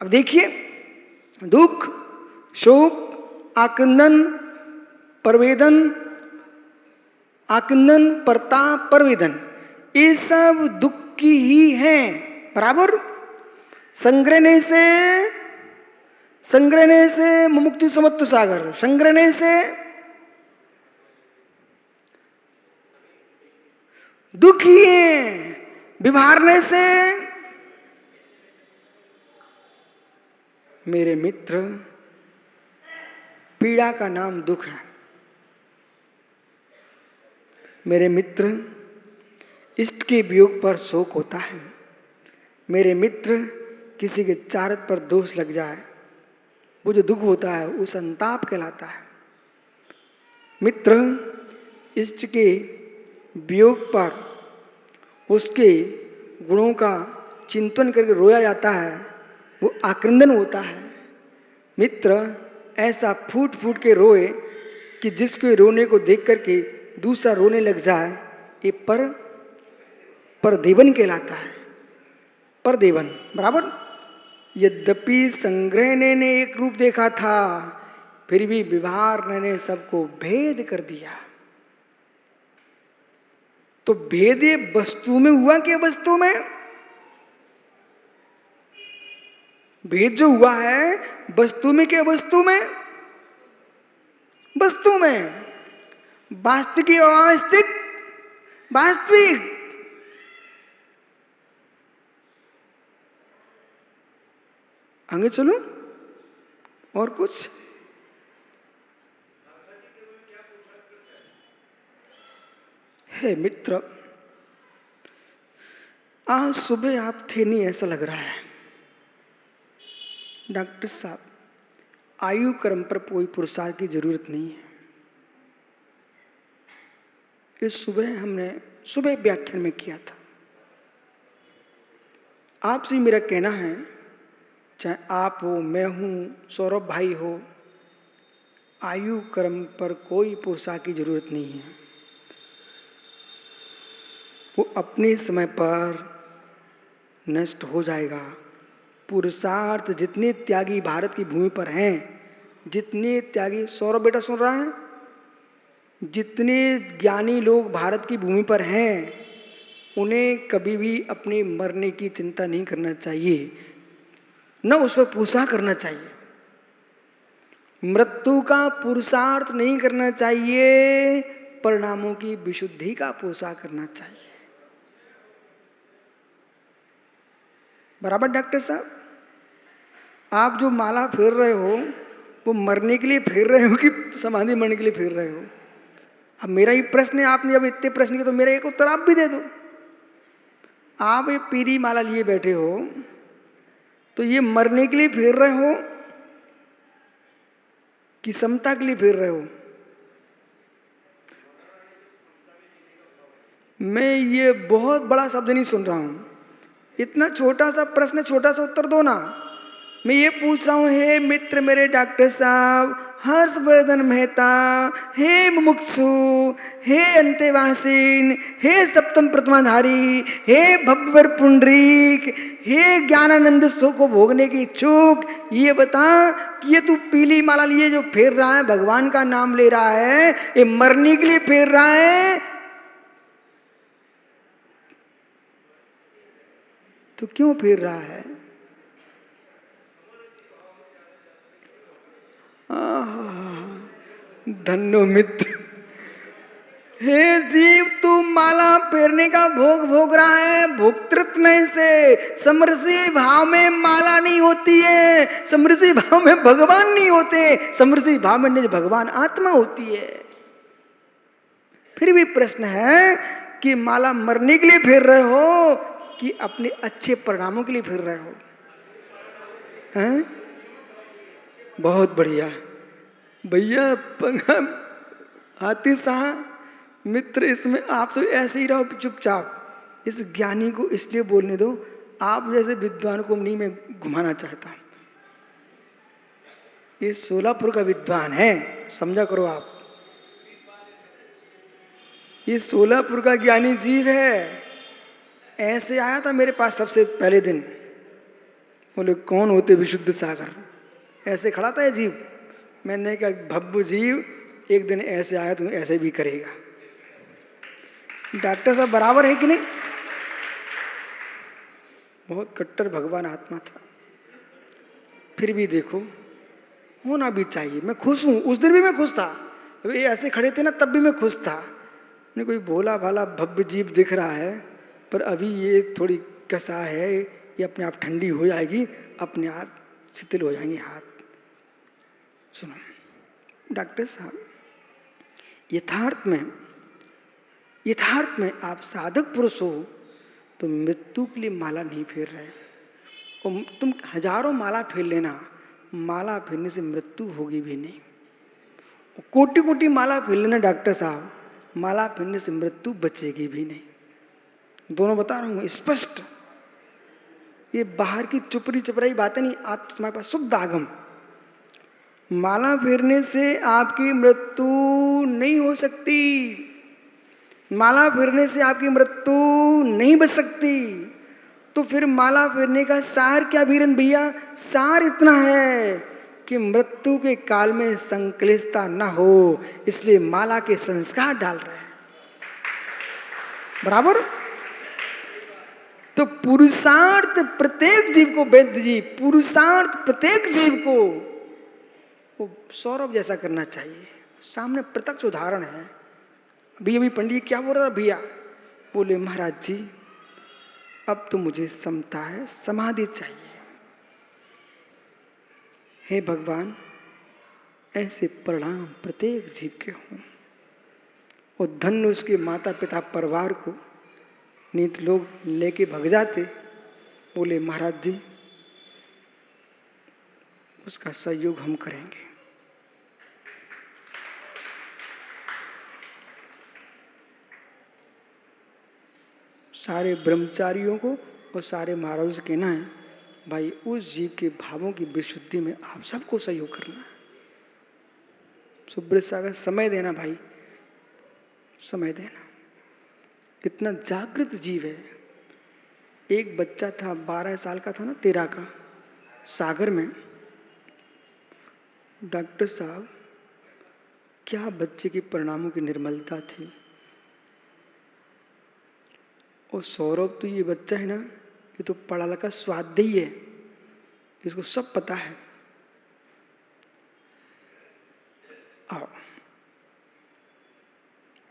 देखिए, दुख, शोक, आक्रंदन, परवेदन, आक्रंदन, परताप, परवेदन, ये सब दुख की ही हैं। बराबर। संग्रहणे से मुमुक्षु समत्व सागर, संग्रहणे से दुख ही है, विभारने से मेरे मित्र पीड़ा का नाम दुख है। मेरे मित्र इष्ट के वियोग पर शोक होता है। मेरे मित्र किसी के चारित्र पर दोष लग जाए, वो जो दुख होता है वो संताप कहलाता है। मित्र इष्ट के वियोग पर उसके गुणों का चिंतन करके रोया जाता है, वो आक्रंदन होता है। मित्र ऐसा फूट फूट के रोए कि जिसके रोने को देख करके दूसरा रोने लग जाए, ये परदेवन कहलाता है। परदेवन। बराबर। यद्यपि संग्रहणे ने एक रूप देखा था, फिर भी विभारने ने सबको भेद कर दिया। तो भेद ये वस्तु में हुआ कि वस्तु में? भेद जो हुआ है वस्तु में क्या वस्तु में? वस्तु में। वास्तविक या अवास्तविक? वास्तविक। आगे चलो। और कुछ? हे मित्र, आज सुबह आप थे नहीं ऐसा लग रहा है। डॉक्टर साहब, आयु कर्म पर कोई पुरस्कार की जरूरत नहीं है। इस सुबह हमने सुबह व्याख्यान में किया था। आपसे मेरा कहना है, चाहे आप हो, मैं हूं, सौरभ भाई हो, आयु कर्म पर कोई पुरस्कार की जरूरत नहीं है। वो अपने समय पर नष्ट हो जाएगा। पुरुषार्थ जितने त्यागी भारत की भूमि पर हैं, जितने त्यागी, सौरभ बेटा सुन रहा है, जितने ज्ञानी लोग भारत की भूमि पर हैं, उन्हें कभी भी अपने मरने की चिंता नहीं करना चाहिए, न उस पर पूसा करना चाहिए। मृत्यु का पुरुषार्थ नहीं करना चाहिए, परिणामों की विशुद्धि का पूसा करना चाहिए। बराबर डॉक्टर साहब? आप जो माला फेर रहे हो वो मरने के लिए फेर रहे हो कि समाधि मरने के लिए फेर रहे हो? अब मेरा ही प्रश्न है, आपने जब इतने प्रश्न किए तो मेरा एक उत्तर आप भी दे दो। आप ये पीली माला लिए बैठे हो तो ये मरने के लिए फेर रहे हो कि समता के लिए फेर रहे हो? मैं ये बहुत बड़ा शब्द नहीं सुन रहा हूं। इतना छोटा सा प्रश्न, छोटा सा उत्तर दो ना। मैं ये पूछ रहा हूँ, हे मित्र मेरे डॉक्टर साहब, हर्षवर्धन मेहता, हे मुमुक्षु, हे अंतेवासीन, हे सप्तम प्रतिमाधारी, हे भव्वर पुंडरीक, हे ज्ञानानंद सो को भोगने की इच्छुक, ये बता कि ये तू पीली माला लिए जो फेर रहा है, भगवान का नाम ले रहा है, ये मरने के लिए फेर रहा है तो क्यों फेर रहा है? धन्यो मित्र। हे जीव, तू माला फेरने का भोग भोग रहा है, भोक्तृत्व नहीं से। समरसी भाव में माला नहीं होती है, समरसी भाव में भगवान नहीं होते, समरसी भाव में भगवान आत्मा होती है। फिर भी प्रश्न है कि माला मरने के लिए फेर रहे हो कि अपने अच्छे परिणामों के लिए फेर रहे हो? हैं? बहुत बढ़िया भैया। हाथी साहब मित्र, इसमें आप तो ऐसे ही रहो चुपचाप। इस ज्ञानी को इसलिए बोलने दो, आप जैसे विद्वान को नहीं मैं घुमाना चाहता। ये सोलापुर का विद्वान है, समझा करो आप। ये सोलापुर का ज्ञानी जीव है। ऐसे आया था मेरे पास सबसे पहले दिन, बोले कौन होते विशुद्ध सागर? ऐसे खड़ा था ये जीव। मैंने कहा भव्य जीव, एक दिन ऐसे आया तो ऐसे भी करेगा। डॉक्टर साहब बराबर है कि नहीं? बहुत कट्टर भगवान आत्मा था। फिर भी देखो, होना भी चाहिए। मैं खुश हूं, उस दिन भी मैं खुश था। ये ऐसे खड़े थे ना, तब भी मैं खुश था। नहीं, कोई भोला भाला भव्य जीव दिख रहा है, पर अभी ये थोड़ी कसा है, ये अपने आप ठंडी हो जाएगी, अपने आप शिथिल हो जाएंगे हाथ। सुनो डॉक्टर साहब, यथार्थ में आप साधक पुरुष हो तो मृत्यु के लिए माला नहीं फेर रहे। और तुम हजारों माला फेर लेना, माला फेरने से मृत्यु होगी भी नहीं। कोटि कोटि माला फेर लेना डॉक्टर साहब, माला फेरने से मृत्यु बचेगी भी नहीं। दोनों बता रहा हूं स्पष्ट। ये बाहर की चुपड़ी चपराई बातें नहीं, आज तुम्हारे पास शुद्ध आगम। माला फेरने से आपकी मृत्यु नहीं हो सकती, माला फेरने से आपकी मृत्यु नहीं बच सकती। तो फिर माला फेरने का सार क्या वीरेंद्र भैया? सार इतना है कि मृत्यु के काल में संक्लेशता न हो, इसलिए माला के संस्कार डाल रहे हैं। बराबर? तो पुरुषार्थ प्रत्येक जीव को, वैद्य जी, पुरुषार्थ प्रत्येक जीव को वो सौरभ जैसा करना चाहिए। सामने प्रत्यक्ष उदाहरण है। अभी पंडित क्या बोल रहा था भैया? बोले महाराज जी, अब तो मुझे समता है, समाधि चाहिए। हे भगवान, ऐसे परिणाम प्रत्येक जीव के हों। और धन्य उसके माता पिता परिवार को नीत लोग लेके भग जाते। बोले महाराज जी, उसका सहयोग हम करेंगे। सारे ब्रह्मचारियों को और सारे महाराज से कहना है, भाई उस जीव के भावों की विशुद्धि में आप सबको सहयोग करना है। सुब्रत सागर, समय देना भाई, समय देना। कितना जागृत जीव है। एक बच्चा था 12 साल का था ना, 13 का, सागर में। डॉक्टर साहब, क्या बच्चे के परिणामों की निर्मलता थी। और सौरभ तो ये बच्चा है ना, ये तो पढ़ा लिखा स्वाध्यायी है, इसको सब पता है। आओ,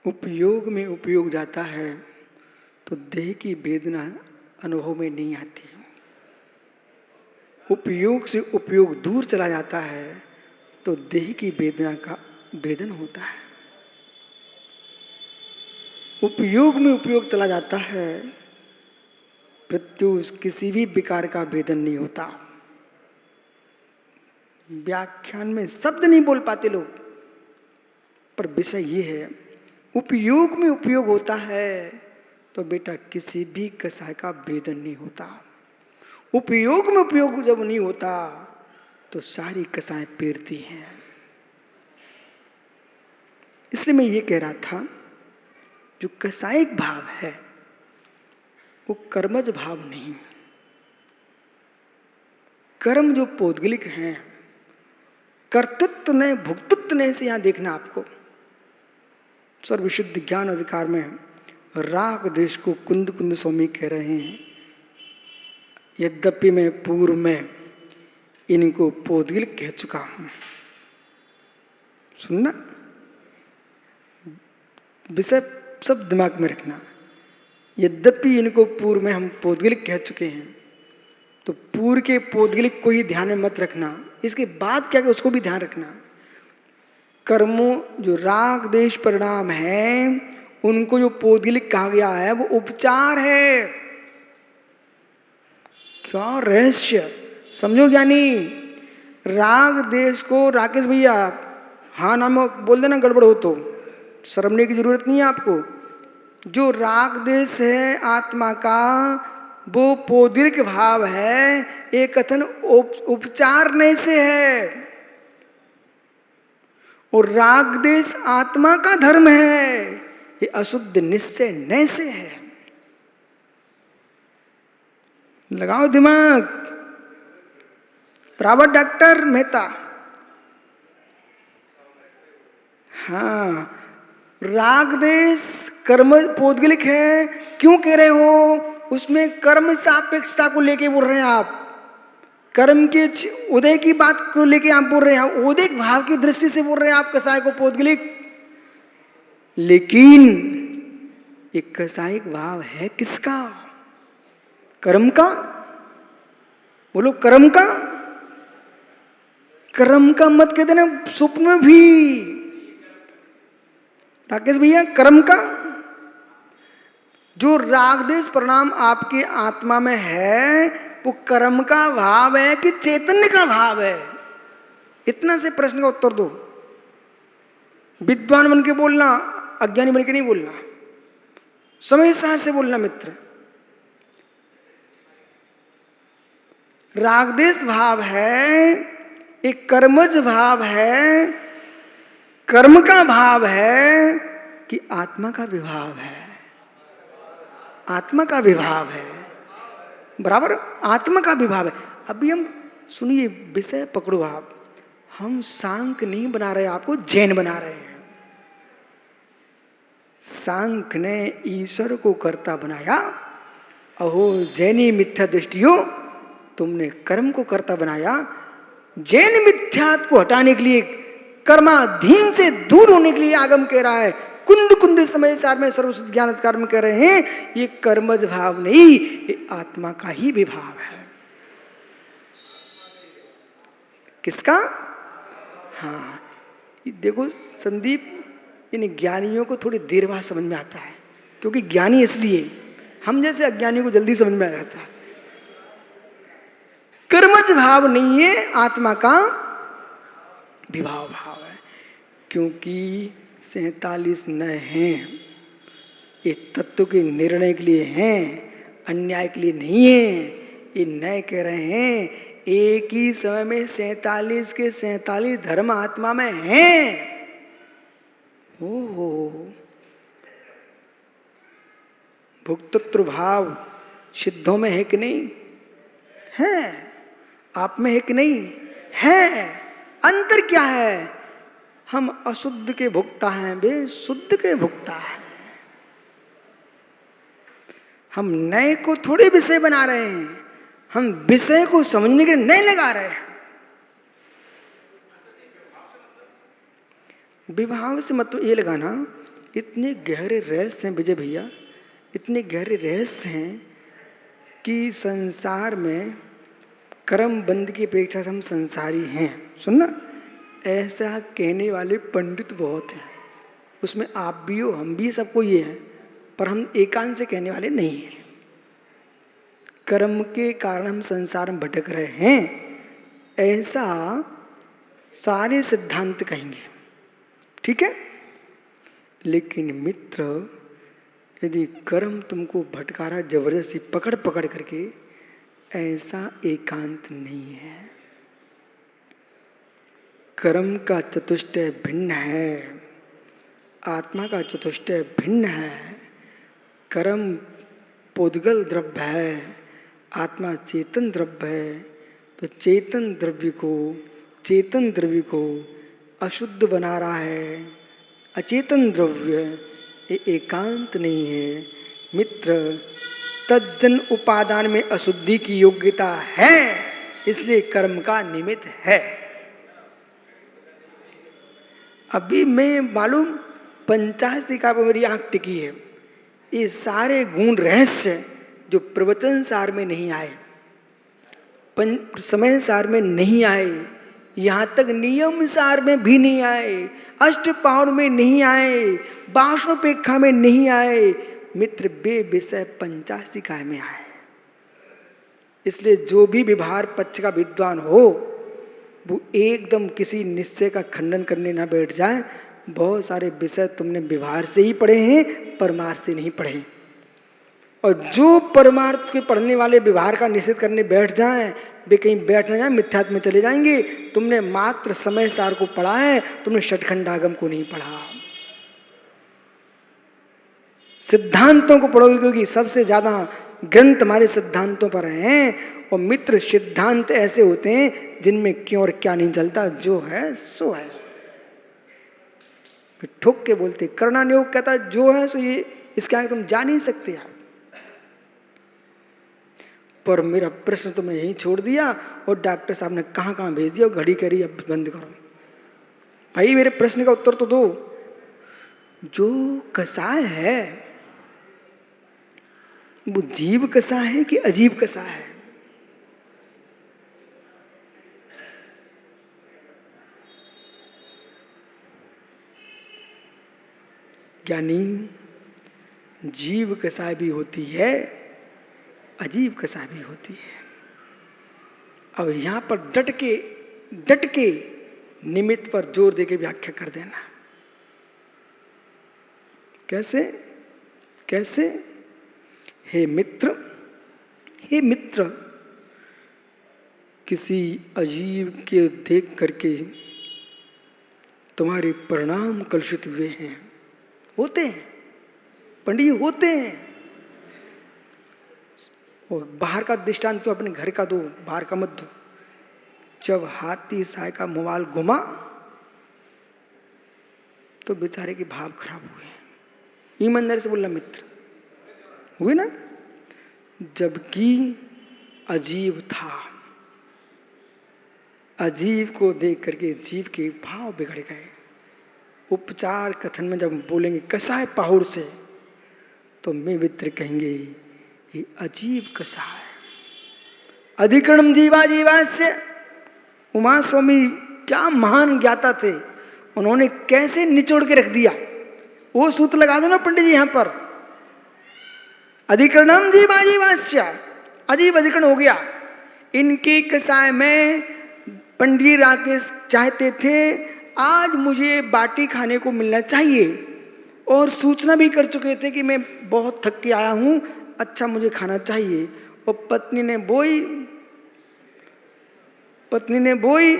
उपयोग में उपयोग जाता है तो देह की वेदना अनुभव में नहीं आती। उपयोग से उपयोग दूर चला जाता है तो देह की वेदना का वेदन होता है। उपयोग में उपयोग चला जाता है, प्रत्युष किसी भी विकार का वेदन नहीं होता। व्याख्यान में शब्द नहीं बोल पाते लोग, पर विषय ये है, उपयोग में उपयोग होता है तो बेटा किसी भी कसाय का वेदन नहीं होता। उपयोग में उपयोग जब नहीं होता तो सारी कसाएं पेरती हैं। इसलिए मैं ये कह रहा था, जो कसायिक भाव है वो कर्मज भाव नहीं। कर्म जो पौद्गलिक हैं, कर्तृत्व ने भुक्तृत्व ने से यहां देखना आपको। सर्वविशुद्ध ज्ञान अधिकार में राग देश को कुंद कुंद स्वामी कह रहे हैं, यद्यपि मैं पूर्व में इनको पौद्गलिक कह चुका हूं। सुनना, विषय सब दिमाग में रखना। यद्यपि इनको पूर्व में हम पौद्गलिक कह चुके हैं, तो पूर्व के पौद्गलिक को ही ध्यान में मत रखना, इसके बाद क्या उसको भी ध्यान रखना। कर्मों जो राग देश परिणाम है, उनको जो पौद्गलिक कहा गया है वो उपचार है। क्या रहस्य समझो ज्ञानी। राग देश को, राकेश भैया हाँ नाम बोल देना, गड़बड़ हो तो शर्मने की जरूरत नहीं है आपको। जो राग देश है आत्मा का, वो पौद्गलिक भाव है, एक कथन उपचार नहीं से है। और राग देश आत्मा का धर्म है, ये अशुद्ध निश्चय नय से है। लगाओ दिमाग। बराबर डॉक्टर मेहता। हाँ, राग देश कर्म पौद्गलिक है, क्यों कह रहे हो? उसमें कर्म सापेक्षता को लेके बोल रहे हैं आप, कर्म के उदय की बात को लेके आप बोल रहे हैं, उदय भाव की दृष्टि से बोल रहे हैं आप कसाय को पौद्गलिक। लेकिन एक कसायिक भाव है किसका? कर्म का। बोलो कर्म का। कर्म का मत कहते ना स्वप्न में भी, राकेश भैया, कर्म का। जो राग देश परिणाम आपके आत्मा में है वो कर्म का भाव है कि चैतन्य का भाव है? इतना से प्रश्न का उत्तर दो। विद्वान बन के बोलना, अज्ञानी बन के नहीं बोलना, समय सार से बोलना मित्र। रागदेश भाव है, एक कर्मज भाव है, कर्म का भाव है कि आत्मा का विभाव है? आत्मा का विभाव है, बराबर, आत्मा का विभाव है। अभी हम सुनिए, विषय पकड़ो आप, हम सांख्य नहीं बना रहे, आपको जैन बना रहे हैं। सांख्य ने ईश्वर को कर्ता बनाया, अहो जैनी मिथ्या दृष्टियो, तुमने कर्म को कर्ता बनाया। जैन मिथ्यात्व को हटाने के लिए, कर्माधीन से दूर होने के लिए आगम कह रहा है, कुंद कुंद समय सार में सर्वसिद्ध ज्ञान कर्म कह रहे हैं, ये कर्मज भाव नहीं, ये आत्मा का ही विभाव है। किसका? हाँ, देखो संदीप, इन ज्ञानियों को थोड़ी देर बाद समझ में आता है, क्योंकि ज्ञानी इसलिए, हम जैसे अज्ञानियों को जल्दी समझ में आ जाता है। कर्मज भाव नहीं है, आत्मा का विभाव भाव है। क्योंकि 47 नय हैं, ये तत्व के निर्णय के लिए हैं, अन्याय के लिए नहीं है। ये नय कह रहे हैं, एक ही समय में 47 के 47 धर्म आत्मा में हैं। ओहो, भुक्तृ भाव सिद्धों में है कि नहीं? है। आप में है कि नहीं? है। अंतर क्या है? हम अशुद्ध के भुक्ता हैं, वे शुद्ध के भुक्ता हैं। हम नए को थोड़े विषय बना रहे हैं, हम विषय को समझने के लिए नए लगा रहे हैं। विभाव से मतलब ये लगाना, इतने गहरे रहस्य हैं विजय भैया, इतने गहरे रहस्य हैं कि संसार में कर्म बंद की अपेक्षा से हम संसारी हैं। सुनना, ऐसा कहने वाले पंडित बहुत हैं, उसमें आप भी हो, हम भी, सबको ये है, पर हम एकांत से कहने वाले नहीं हैं। कर्म के कारण हम संसार में भटक रहे हैं, ऐसा सारे सिद्धांत कहेंगे, ठीक है। लेकिन मित्र, यदि कर्म तुमको भटका रहा जबरदस्ती पकड़ पकड़ करके, ऐसा एकांत नहीं है। कर्म का चतुष्टय भिन्न है, आत्मा का चतुष्टय भिन्न है। कर्म पौद्गल द्रव्य है, आत्मा चेतन द्रव्य है। तो चेतन द्रव्य को अशुद्ध बना रहा है अचेतन द्रव्य, ये एकांत नहीं है मित्र। तज्जन उपादान में अशुद्धि की योग्यता है, इसलिए कर्म का निमित्त है। अभी मैं मालूम 85 का मेरी आंख टिकी है। ये सारे गुण रहस्य जो प्रवचन सार में नहीं आए, समय सार में नहीं आए, यहाँ तक नियम सार में भी नहीं आए, अष्टपहर में नहीं आए, बाष्पोपेक्षा में नहीं आए मित्र, बे विषय 85 में आए। इसलिए जो भी व्यवहार पक्ष का विद्वान हो, वो एकदम किसी निश्चय का खंडन करने ना बैठ जाए। बहुत सारे विषय तुमने व्यवहार से ही पढ़े हैं, परमार्थ से नहीं पढ़े। और जो परमार्थ के पढ़ने वाले व्यवहार का निषेध करने बैठ जाएं, वे कहीं बैठ ना जाए, मिथ्यात्व में चले जाएंगे। तुमने मात्र समय सार को पढ़ा है, तुमने षटखंडागम को नहीं पढ़ा। सिद्धांतों को पढ़ोगे, क्योंकि सबसे ज्यादा ग्रंथ हमारे सिद्धांतों पर हैं, और मित्र सिद्धांत ऐसे होते हैं जिनमें क्यों और क्या नहीं चलता, जो है सो है। ठोक के बोलते करणान योग कहता जो है सो ये, इसके आगे तुम जा नहीं सकते आप। पर मेरा प्रश्न तुमने यहीं छोड़ दिया और डॉक्टर साहब ने कहां कहां भेज दिया और घड़ी करी अब बंद करो। भाई मेरे प्रश्न का उत्तर तो दो। जो कसाय है वो जीव कसाय है कि अजीब कसाय है? यानी जीव कसाय भी होती है, अजीब कसाय भी होती है। अब यहां पर डट के निमित्त पर जोर देके व्याख्या कर देना। कैसे कैसे? हे मित्र किसी अजीब के देख करके तुम्हारे परिणाम कलुषित हुए हैं, होते हैं पंडित जी, होते हैं। और बाहर का दृष्टांत क्यों, अपने घर का दो, बाहर का मत दो। जब हाथी साय का मोबाइल घुमा तो बेचारे के भाव खराब हुए। ईमानदारी से बोलना मित्र, हुए ना? जबकि अजीब था, अजीब को देख करके जीव के भाव बिगड़ गए। उपचार कथन में जब बोलेंगे कसाय पाहुर से, तो मैं मित्र कहेंगे ये अजीब कसाय। अधिकरणम जीवा जीवास्य, उमा स्वामी क्या महान ज्ञाता थे, उन्होंने कैसे निचोड़ के रख दिया। वो सूत्र लगा दो ना पंडित जी यहां पर, अधिकरणम जीवा जीवास्य, अजीब अधिकरण हो गया। इनके कसाय में पंडित राकेश चाहते थे आज मुझे बाटी खाने को मिलना चाहिए, और सूचना भी कर चुके थे कि मैं बहुत थक के आया हूं, अच्छा मुझे खाना चाहिए। और पत्नी ने बोई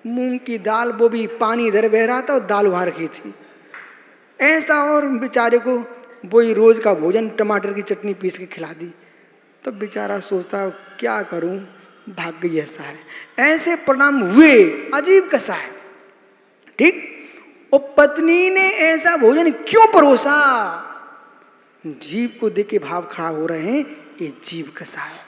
मूंग की दाल, वो भी पानी इधर बह रहा था और दाल वहां रखी थी ऐसा, और बेचारे को वही रोज का भोजन टमाटर की चटनी पीस के खिला दी। तो बेचारा सोचता क्या करूं, भाग्य ऐसा है। ऐसे परिणाम हुए, अजीब कसा है। ठीक, और पत्नी ने ऐसा भोजन क्यों परोसा? जीव को देख के भाव खराब हो रहे हैं, ये जीव कसा है।